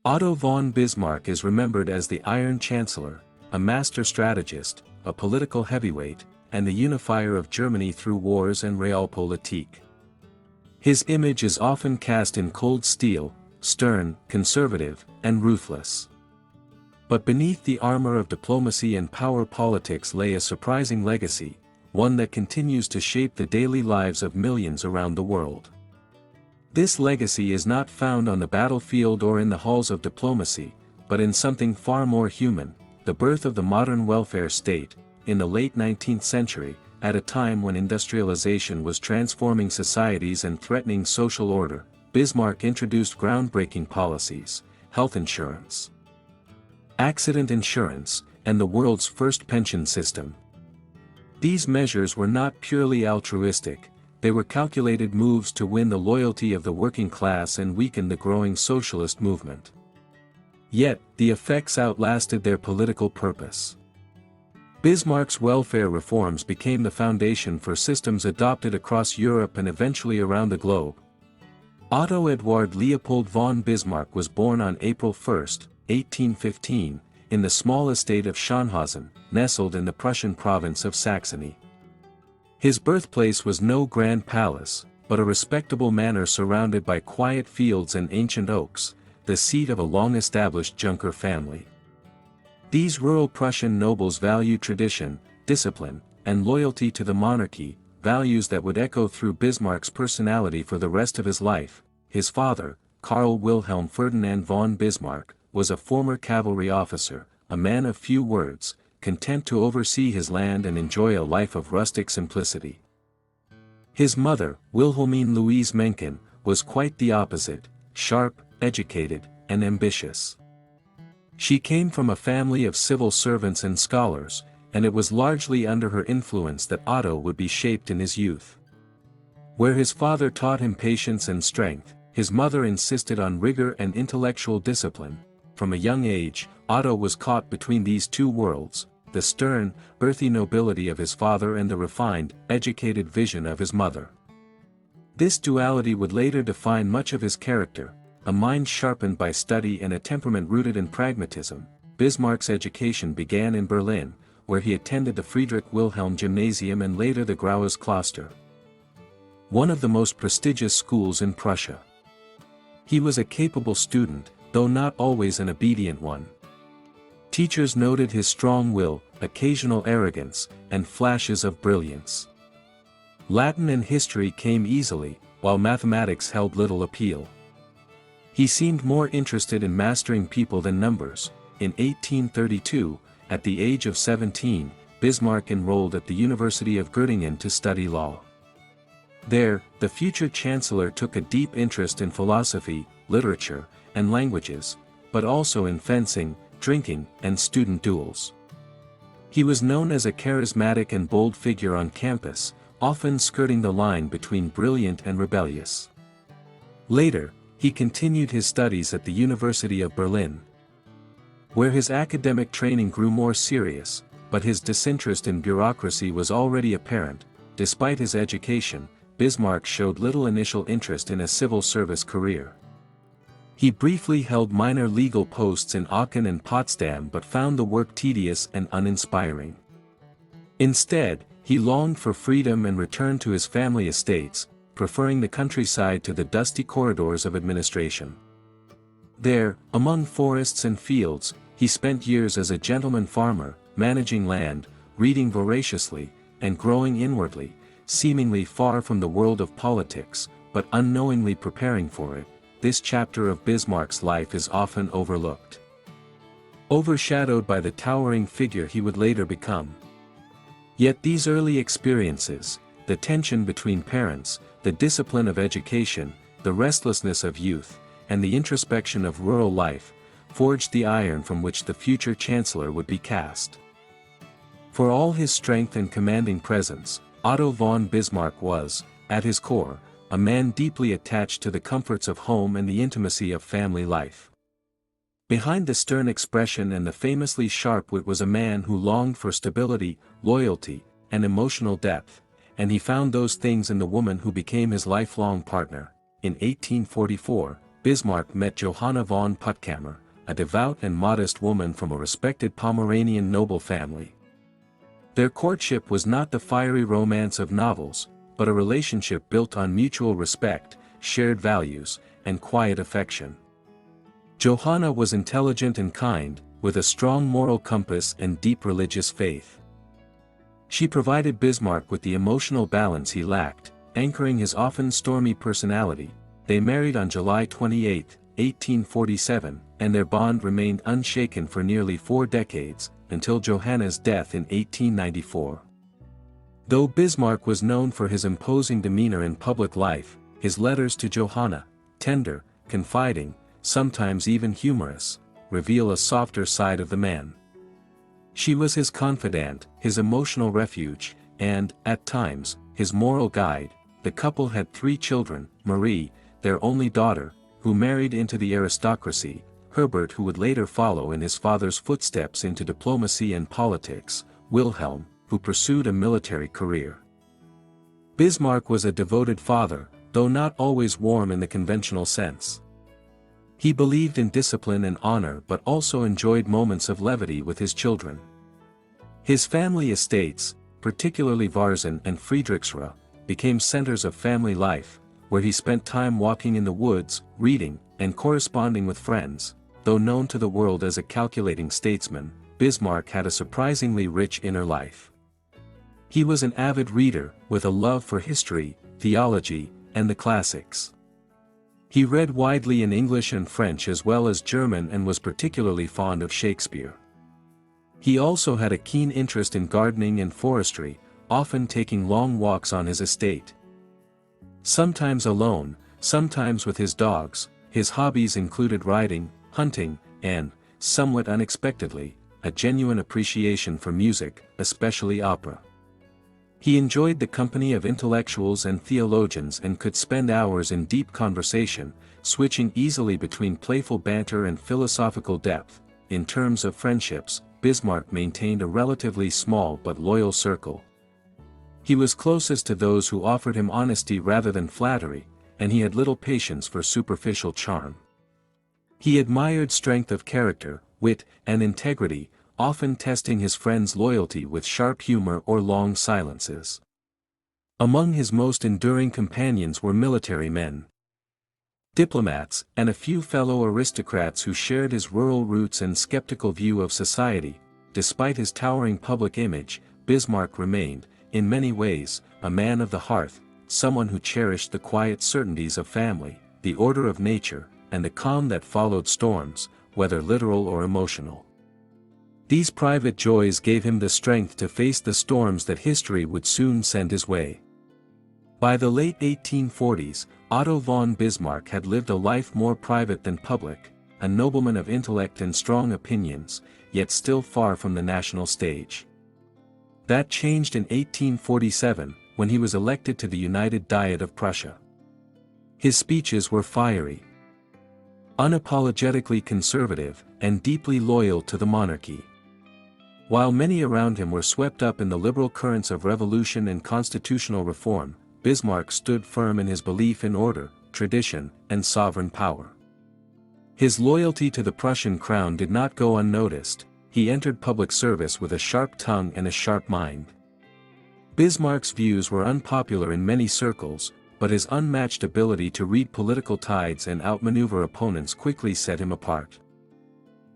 Otto von Bismarck is remembered as the Iron Chancellor, a master strategist, a political heavyweight, and the unifier of Germany through wars and realpolitik. His image is often cast in cold steel, stern, conservative, and ruthless. But beneath the armor of diplomacy and power politics lay a surprising legacy, one that continues to shape the daily lives of millions around the world. This legacy is not found on the battlefield or in the halls of diplomacy, but in something far more human, the birth of the modern welfare state. In the late 19th century, at a time when industrialization was transforming societies and threatening social order, Bismarck introduced groundbreaking policies: health insurance, accident insurance, and the world's first pension system. These measures were not purely altruistic, they were calculated moves to win the loyalty of the working class and weaken the growing socialist movement. Yet, the effects outlasted their political purpose. Bismarck's welfare reforms became the foundation for systems adopted across Europe and eventually around the globe. Otto Eduard Leopold von Bismarck was born on April 1, 1815, in the small estate of Schönhausen, nestled in the Prussian province of Saxony. His birthplace was no grand palace, but a respectable manor surrounded by quiet fields and ancient oaks, the seat of a long-established Junker family. These rural Prussian nobles valued tradition, discipline, and loyalty to the monarchy, values that would echo through Bismarck's personality for the rest of his life. His father, Karl Wilhelm Ferdinand von Bismarck, was a former cavalry officer, a man of few words, content to oversee his land and enjoy a life of rustic simplicity. His mother, Wilhelmine Louise Mencken, was quite the opposite: sharp, educated, and ambitious. She came from a family of civil servants and scholars, and it was largely under her influence that Otto would be shaped in his youth. Where his father taught him patience and strength, his mother insisted on rigor and intellectual discipline. From a young age, Otto was caught between these two worlds: the stern, earthy nobility of his father and the refined, educated vision of his mother. This duality would later define much of his character: a mind sharpened by study and a temperament rooted in pragmatism. Bismarck's education began in Berlin, where he attended the Friedrich Wilhelm Gymnasium and later the Graues Kloster, one of the most prestigious schools in Prussia. He was a capable student, though not always an obedient one. Teachers noted his strong will, occasional arrogance, and flashes of brilliance. Latin and history came easily, while mathematics held little appeal. He seemed more interested in mastering people than numbers. In 1832, at the age of 17, Bismarck enrolled at the University of Göttingen to study law. There, the future chancellor took a deep interest in philosophy, literature, and languages, but also in fencing, drinking, and student duels. He was known as a charismatic and bold figure on campus, often skirting the line between brilliant and rebellious. Later, he continued his studies at the University of Berlin, where his academic training grew more serious, but his disinterest in bureaucracy was already apparent. Despite his education, Bismarck showed little initial interest in a civil service career. He briefly held minor legal posts in Aachen and Potsdam but found the work tedious and uninspiring. Instead, he longed for freedom and returned to his family estates, preferring the countryside to the dusty corridors of administration. There, among forests and fields, he spent years as a gentleman farmer, managing land, reading voraciously, and growing inwardly, seemingly far from the world of politics, but unknowingly preparing for it. This chapter of Bismarck's life is often overlooked, overshadowed by the towering figure he would later become. Yet these early experiences, the tension between parents, the discipline of education, the restlessness of youth, and the introspection of rural life, forged the iron from which the future chancellor would be cast. For all his strength and commanding presence, Otto von Bismarck was, at his core, a man deeply attached to the comforts of home and the intimacy of family life. Behind the stern expression and the famously sharp wit was a man who longed for stability, loyalty, and emotional depth, and he found those things in the woman who became his lifelong partner. In 1844, Bismarck met Johanna von Puttkamer, a devout and modest woman from a respected Pomeranian noble family. Their courtship was not the fiery romance of novels, but a relationship built on mutual respect, shared values, and quiet affection. Johanna was intelligent and kind, with a strong moral compass and deep religious faith. She provided Bismarck with the emotional balance he lacked, anchoring his often stormy personality. They married on July 28, 1847, and their bond remained unshaken for nearly 4 decades, until Johanna's death in 1894. Though Bismarck was known for his imposing demeanor in public life, his letters to Johanna, tender, confiding, sometimes even humorous, reveal a softer side of the man. She was his confidant, his emotional refuge, and, at times, his moral guide. The couple had 3 children: Marie, their only daughter, who married into the aristocracy; Herbert, who would later follow in his father's footsteps into diplomacy and politics; Wilhelm, who pursued a military career. Bismarck was a devoted father, though not always warm in the conventional sense. He believed in discipline and honor but also enjoyed moments of levity with his children. His family estates, particularly Varzin and Friedrichsruh, became centers of family life, where he spent time walking in the woods, reading, and corresponding with friends. Though known to the world as a calculating statesman, Bismarck had a surprisingly rich inner life. He was an avid reader, with a love for history, theology, and the classics. He read widely in English and French as well as German and was particularly fond of Shakespeare. He also had a keen interest in gardening and forestry, often taking long walks on his estate. Sometimes alone, sometimes with his dogs, his hobbies included riding, hunting, and, somewhat unexpectedly, a genuine appreciation for music, especially opera. He enjoyed the company of intellectuals and theologians and could spend hours in deep conversation, switching easily between playful banter and philosophical depth. In terms of friendships, Bismarck maintained a relatively small but loyal circle. He was closest to those who offered him honesty rather than flattery, and he had little patience for superficial charm. He admired strength of character, wit, and integrity, often testing his friends' loyalty with sharp humor or long silences. Among his most enduring companions were military men, diplomats, and a few fellow aristocrats who shared his rural roots and skeptical view of society. Despite his towering public image, Bismarck remained, in many ways, a man of the hearth, someone who cherished the quiet certainties of family, the order of nature, and the calm that followed storms, whether literal or emotional. These private joys gave him the strength to face the storms that history would soon send his way. By the late 1840s, Otto von Bismarck had lived a life more private than public, a nobleman of intellect and strong opinions, yet still far from the national stage. That changed in 1847, when he was elected to the United Diet of Prussia. His speeches were fiery, unapologetically conservative, and deeply loyal to the monarchy. While many around him were swept up in the liberal currents of revolution and constitutional reform, Bismarck stood firm in his belief in order, tradition, and sovereign power. His loyalty to the Prussian crown did not go unnoticed. He entered public service with a sharp tongue and a sharp mind. Bismarck's views were unpopular in many circles, but his unmatched ability to read political tides and outmaneuver opponents quickly set him apart.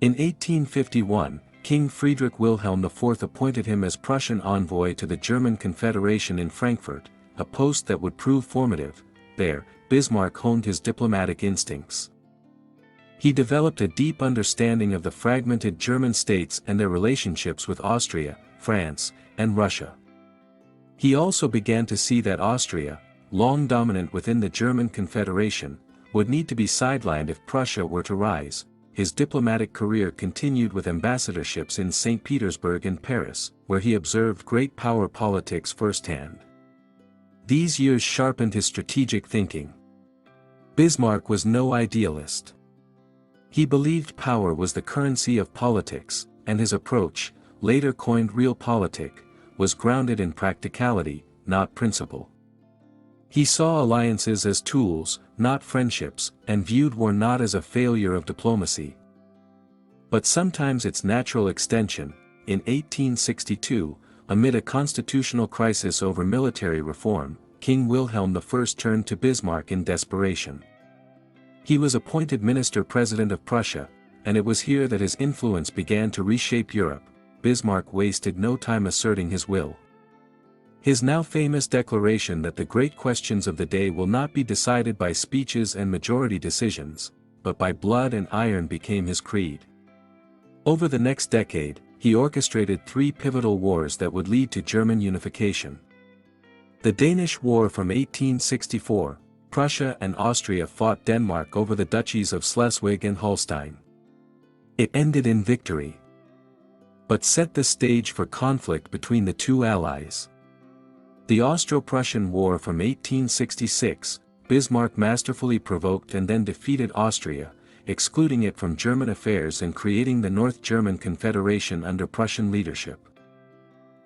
In 1851, King Friedrich Wilhelm IV appointed him as Prussian envoy to the German Confederation in Frankfurt, a post that would prove formative. There, Bismarck honed his diplomatic instincts. He developed a deep understanding of the fragmented German states and their relationships with Austria, France, and Russia. He also began to see that Austria, long dominant within the German Confederation, would need to be sidelined if Prussia were to rise. His diplomatic career continued with ambassadorships in St. Petersburg and Paris, where he observed great power politics firsthand. These years sharpened his strategic thinking. Bismarck was no idealist. He believed power was the currency of politics, and his approach, later coined realpolitik, was grounded in practicality, not principle. He saw alliances as tools, not friendships, and viewed war not as a failure of diplomacy, but sometimes its natural extension. In 1862, amid a constitutional crisis over military reform, King Wilhelm I turned to Bismarck in desperation. He was appointed minister-president of Prussia, and it was here that his influence began to reshape Europe. Bismarck wasted no time asserting his will. His now famous declaration that the great questions of the day will not be decided by speeches and majority decisions, but by blood and iron became his creed. Over the next decade, he orchestrated three pivotal wars that would lead to German unification. The Danish War from 1864, Prussia and Austria fought Denmark over the duchies of Schleswig and Holstein. It ended in victory, but set the stage for conflict between the two allies. The Austro-Prussian War from 1866, Bismarck masterfully provoked and then defeated Austria, excluding it from German affairs and creating the North German Confederation under Prussian leadership.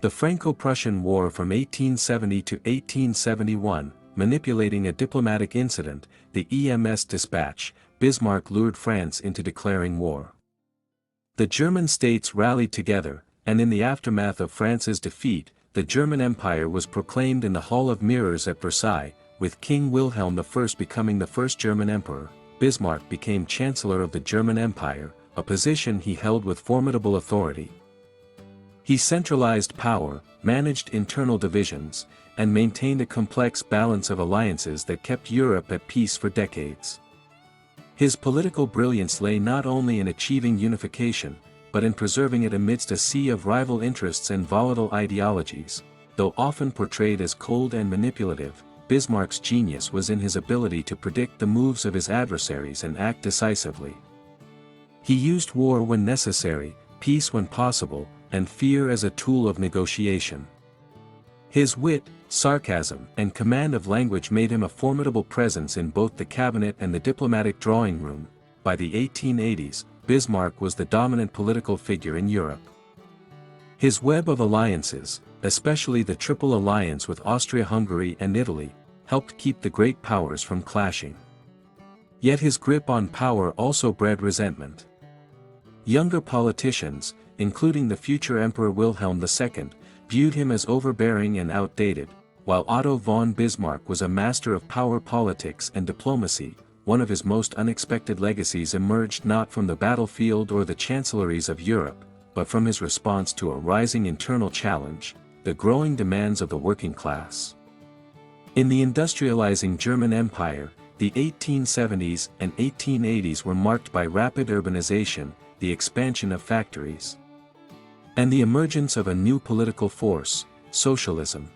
The Franco-Prussian War from 1870 to 1871, manipulating a diplomatic incident, the EMS dispatch, Bismarck lured France into declaring war. The German states rallied together, and in the aftermath of France's defeat, the German Empire was proclaimed in the Hall of Mirrors at Versailles, with King Wilhelm I becoming the first German emperor. Bismarck became Chancellor of the German Empire, a position he held with formidable authority. He centralized power, managed internal divisions, and maintained a complex balance of alliances that kept Europe at peace for decades. His political brilliance lay not only in achieving unification, but in preserving it amidst a sea of rival interests and volatile ideologies. Though often portrayed as cold and manipulative, Bismarck's genius was in his ability to predict the moves of his adversaries and act decisively. He used war when necessary, peace when possible, and fear as a tool of negotiation. His wit, sarcasm, and command of language made him a formidable presence in both the cabinet and the diplomatic drawing room. By the 1880s, Bismarck was the dominant political figure in Europe. His web of alliances, especially the Triple Alliance with Austria-Hungary and Italy, helped keep the great powers from clashing. Yet his grip on power also bred resentment. Younger politicians, including the future Emperor Wilhelm II, viewed him as overbearing and outdated, while Otto von Bismarck was a master of power politics and diplomacy. One of his most unexpected legacies emerged not from the battlefield or the chancelleries of Europe, but from his response to a rising internal challenge, the growing demands of the working class. In the industrializing German Empire, the 1870s and 1880s were marked by rapid urbanization, the expansion of factories, and the emergence of a new political force, socialism.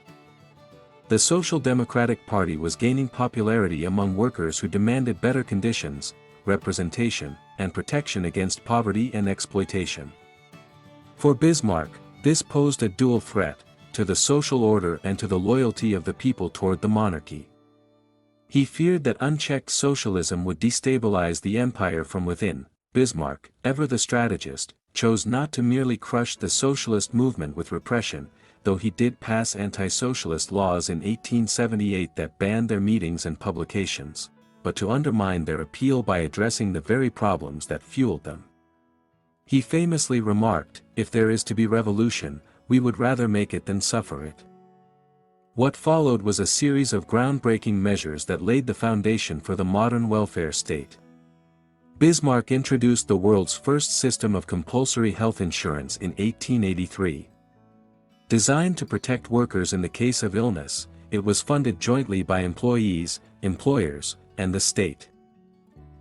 The Social Democratic Party was gaining popularity among workers who demanded better conditions, representation, and protection against poverty and exploitation. For Bismarck, this posed a dual threat, to the social order and to the loyalty of the people toward the monarchy. He feared that unchecked socialism would destabilize the empire from within. Bismarck, ever the strategist, chose not to merely crush the socialist movement with repression, though he did pass anti-socialist laws in 1878 that banned their meetings and publications, but to undermine their appeal by addressing the very problems that fueled them. He famously remarked, "If there is to be revolution, we would rather make it than suffer it." What followed was a series of groundbreaking measures that laid the foundation for the modern welfare state. Bismarck introduced the world's first system of compulsory health insurance in 1883. Designed to protect workers in the case of illness, it was funded jointly by employees, employers, and the state.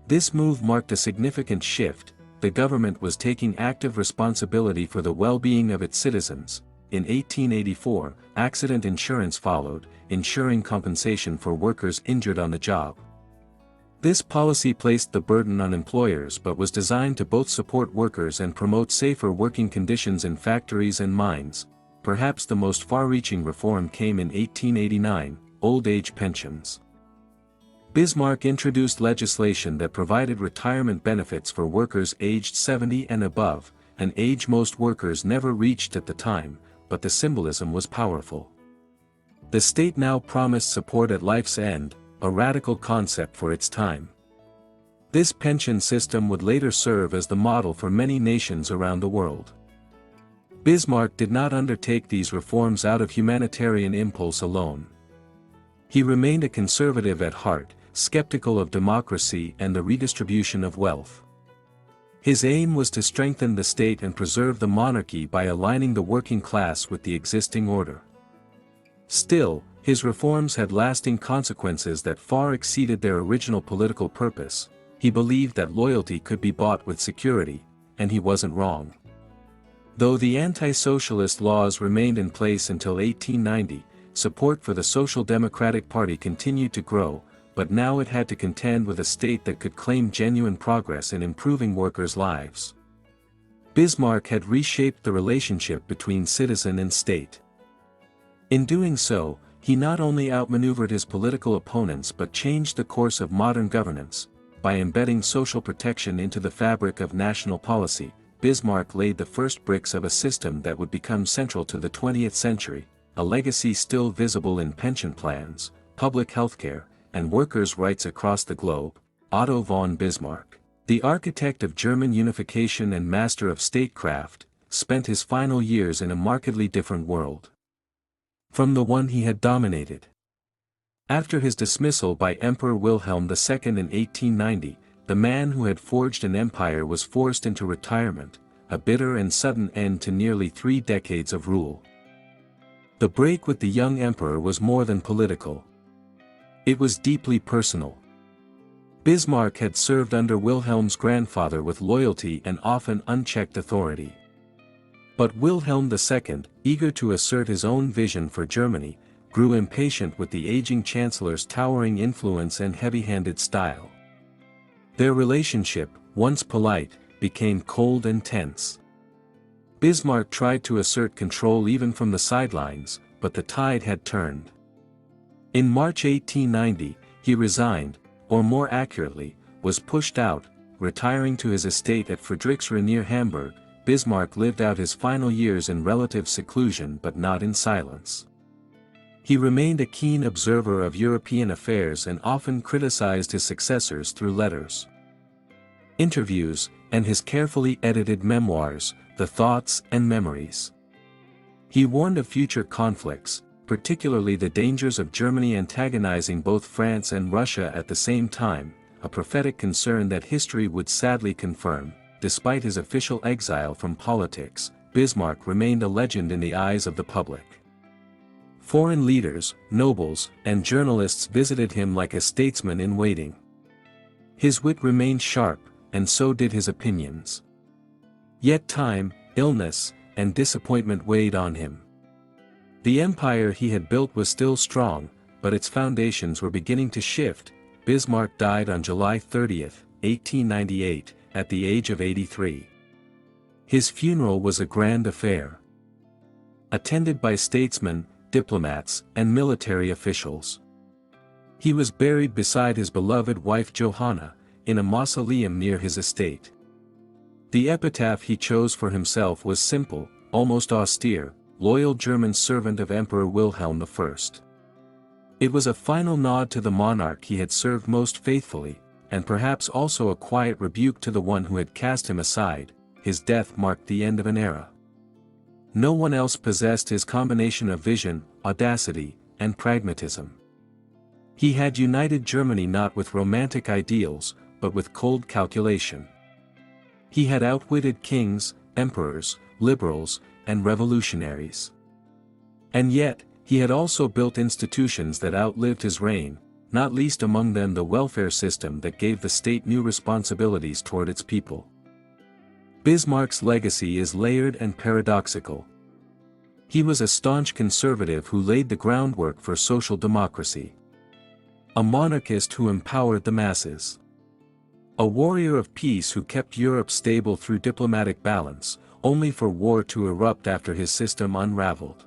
This move marked a significant shift. The government was taking active responsibility for the well-being of its citizens. In 1884, accident insurance followed, ensuring compensation for workers injured on the job. This policy placed the burden on employers but was designed to both support workers and promote safer working conditions in factories and mines. Perhaps the most far-reaching reform came in 1889, old age pensions. Bismarck introduced legislation that provided retirement benefits for workers aged 70 and above, an age most workers never reached at the time, but the symbolism was powerful. The state now promised support at life's end, a radical concept for its time. This pension system would later serve as the model for many nations around the world. Bismarck did not undertake these reforms out of humanitarian impulse alone. He remained a conservative at heart, skeptical of democracy and the redistribution of wealth. His aim was to strengthen the state and preserve the monarchy by aligning the working class with the existing order. Still, his reforms had lasting consequences that far exceeded their original political purpose. He believed that loyalty could be bought with security, and he wasn't wrong. Though the anti-socialist laws remained in place until 1890, support for the Social Democratic Party continued to grow, but now it had to contend with a state that could claim genuine progress in improving workers' lives. Bismarck had reshaped the relationship between citizen and state. In doing so, he not only outmaneuvered his political opponents but changed the course of modern governance. By embedding social protection into the fabric of national policy, Bismarck laid the first bricks of a system that would become central to the 20th century, a legacy still visible in pension plans, public healthcare, and workers' rights across the globe. Otto von Bismarck, the architect of German unification and master of statecraft, spent his final years in a markedly different world from the one he had dominated. After his dismissal by Emperor Wilhelm II in 1890, the man who had forged an empire was forced into retirement, a bitter and sudden end to nearly 3 decades of rule. The break with the young emperor was more than political. It was deeply personal. Bismarck had served under Wilhelm's grandfather with loyalty and often unchecked authority. But Wilhelm II, eager to assert his own vision for Germany, grew impatient with the aging chancellor's towering influence and heavy-handed style. Their relationship, once polite, became cold and tense. Bismarck tried to assert control even from the sidelines, but the tide had turned. In March 1890, he resigned, or more accurately, was pushed out, retiring to his estate at Friedrichsruhe near Hamburg. Bismarck lived out his final years in relative seclusion but not in silence. He remained a keen observer of European affairs and often criticized his successors through letters, interviews, and his carefully edited memoirs, The Thoughts and Memories. He warned of future conflicts, particularly the dangers of Germany antagonizing both France and Russia at the same time, a prophetic concern that history would sadly confirm. Despite his official exile from politics, Bismarck remained a legend in the eyes of the public. Foreign leaders, nobles, and journalists visited him like a statesman in waiting. His wit remained sharp, and so did his opinions. Yet time, illness, and disappointment weighed on him. The empire he had built was still strong, but its foundations were beginning to shift. Bismarck died on July 30, 1898, at the age of 83. His funeral was a grand affair, attended by statesmen, diplomats, and military officials. He was buried beside his beloved wife Johanna, in a mausoleum near his estate. The epitaph he chose for himself was simple, almost austere: loyal German servant of Emperor Wilhelm I. It was a final nod to the monarch he had served most faithfully, and perhaps also a quiet rebuke to the one who had cast him aside. His death marked the end of an era. No one else possessed his combination of vision, audacity, and pragmatism. He had united Germany not with romantic ideals, but with cold calculation. He had outwitted kings, emperors, liberals, and revolutionaries. And yet, he had also built institutions that outlived his reign, not least among them the welfare system that gave the state new responsibilities toward its people. Bismarck's legacy is layered and paradoxical. He was a staunch conservative who laid the groundwork for social democracy, a monarchist who empowered the masses, a warrior of peace who kept Europe stable through diplomatic balance, only for war to erupt after his system unraveled.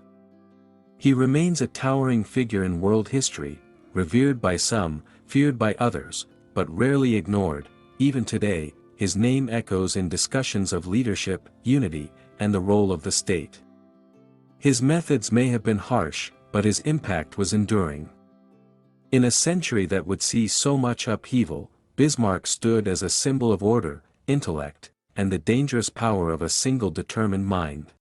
He remains a towering figure in world history, revered by some, feared by others, but rarely ignored. Even today, his name echoes in discussions of leadership, unity, and the role of the state. His methods may have been harsh, but his impact was enduring. In a century that would see so much upheaval, Bismarck stood as a symbol of order, intellect, and the dangerous power of a single determined mind.